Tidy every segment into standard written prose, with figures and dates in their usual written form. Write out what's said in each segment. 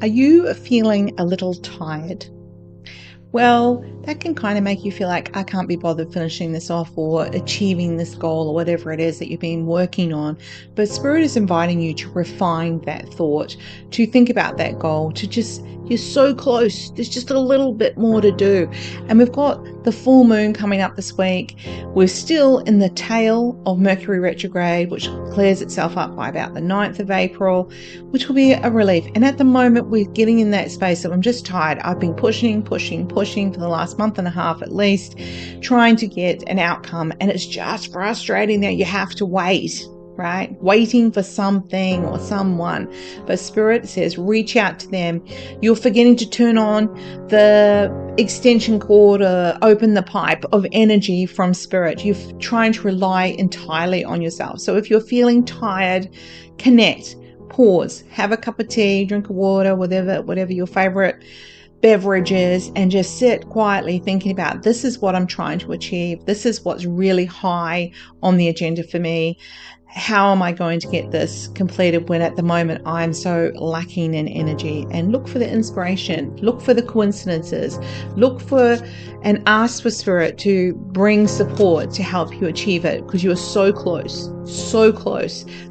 Are you feeling a little tired? Well, that can kind of make you feel like I can't be bothered finishing this off or achieving this goal or whatever it is that you've been working on. But Spirit is inviting you to refine that thought, to think about that goal, to just, you're so close. There's just a little bit more to do. And we've got the full moon coming up this week. We're still in the tail of Mercury retrograde, which clears itself up by about the 9th of April, which will be a relief. And at the moment, we're getting in that space of I'm just tired. I've been pushing for the last month and a half at least, trying to get an outcome. And it's just frustrating that you have to wait, right? Waiting for something or someone. But Spirit says, reach out to them. You're forgetting to turn on the extension cord or open the pipe of energy from Spirit. You're trying to rely entirely on yourself. So if you're feeling tired, connect, pause, have a cup of tea, drink of water, whatever your favorite beverages, and just sit quietly thinking about, this is what I'm trying to achieve. This is what's really high on the agenda for me. How am I going to get this completed when at the moment I'm so lacking in energy? And look for the inspiration, look for the coincidences, look for and ask for Spirit to bring support to help you achieve it, because you're so close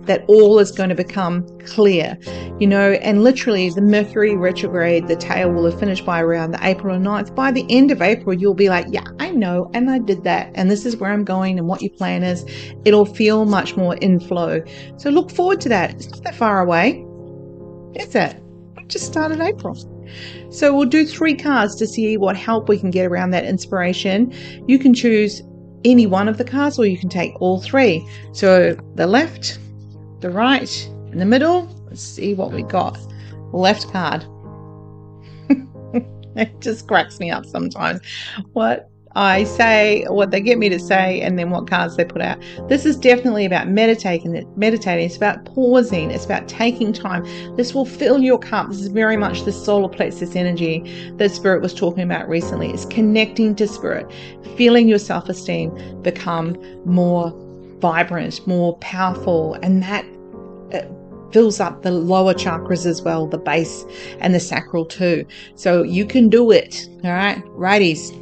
that all is going to become clear, and literally the Mercury retrograde, the tail will have finished by around the April 9th. By the end of April, you'll be like, yeah, I know, and I did that, and this is where I'm going and what your plan is. It'll feel much more in flow. So look forward to that. It's not that far away. Is it? We just started April. So we'll do 3 cards to see what help we can get around that inspiration. You can choose any one of the cards, or you can take all 3. So the left, the right, and the middle. Let's see what we got. Left card. It just cracks me up sometimes what I say, what they get me to say, and then what cards they put out. This is definitely about meditating. It's about pausing. It's about taking time. This will fill your cup. This is very much the solar plexus energy that Spirit was talking about recently. It's connecting to Spirit, feeling your self-esteem become more vibrant, more powerful, and that fills up the lower chakras as well, the base and the sacral too. So you can do it. All right, righties.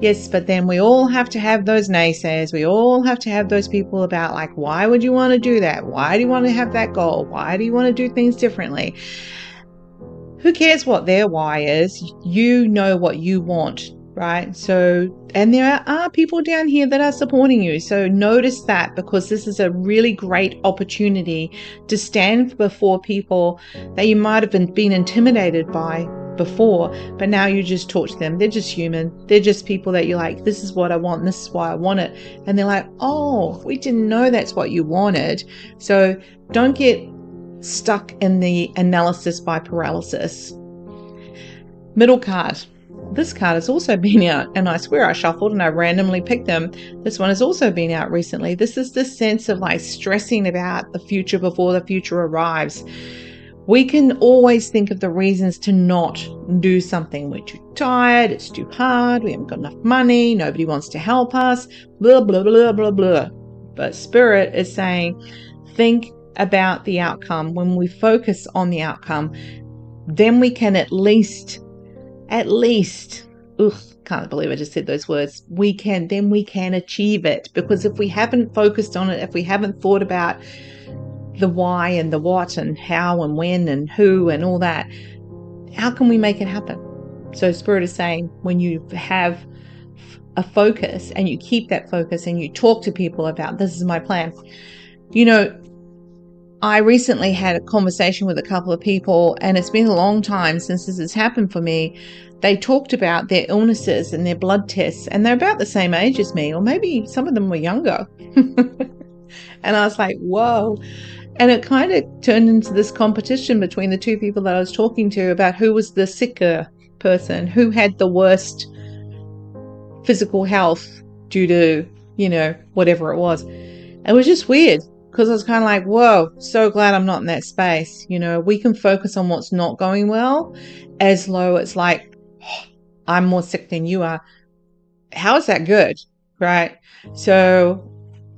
Yes, but then we all have to have those naysayers. We all have to have those people about, like, why would you want to do that? Why do you want to have that goal? Why do you want to do things differently? Who cares what their why is? You know what you want, right? So, and there are people down here that are supporting you. So notice that, because this is a really great opportunity to stand before people that you might have been intimidated by before, but now you just talk to them. They're just human. They're just people that you're like, this is what I want, and this is why I want it. And they're like, oh, we didn't know that's what you wanted. So don't get stuck in the analysis by paralysis. Middle card. This card has also been out, and I swear I shuffled and I randomly picked them. This one has also been out recently. This is this sense of like stressing about the future before the future arrives. We can always think of the reasons to not do something. We're too tired, it's too hard, we haven't got enough money, nobody wants to help us, blah, blah, blah, blah, blah. But Spirit is saying, think about the outcome. When we focus on the outcome, then we can at least, can't believe I just said those words. We can achieve it. Because if we haven't focused on it, if we haven't thought about the why and the what and how and when and who and all that, how can we make it happen? So Spirit is saying, when you have a focus and you keep that focus and you talk to people about, this is my plan. I recently had a conversation with a couple of people, and it's been a long time since this has happened for me. They talked about their illnesses and their blood tests, and they're about the same age as me, or maybe some of them were younger. And I was like, whoa. And it kind of turned into this competition between the 2 people that I was talking to about who was the sicker person, who had the worst physical health due to, whatever it was. It was just weird, because I was kind of like, whoa, so glad I'm not in that space. We can focus on what's not going well, as though it's like, oh, I'm more sick than you are. How is that good? Right? So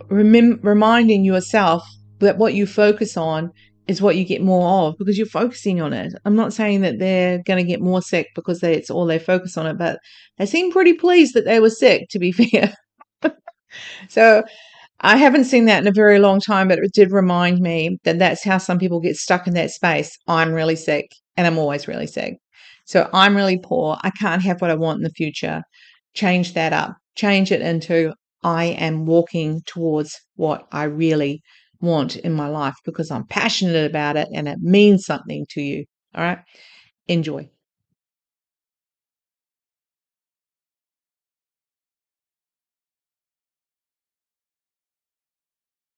reminding yourself that what you focus on is what you get more of because you're focusing on it. I'm not saying that they're going to get more sick because it's all they focus on it, but they seem pretty pleased that they were sick, to be fair. So I haven't seen that in a very long time, but it did remind me that that's how some people get stuck in that space. I'm really sick and I'm always really sick. So I'm really poor. I can't have what I want in the future. Change that up. Change it into I am walking towards what I really want in my life because I'm passionate about it and it means something to you. All right. Enjoy.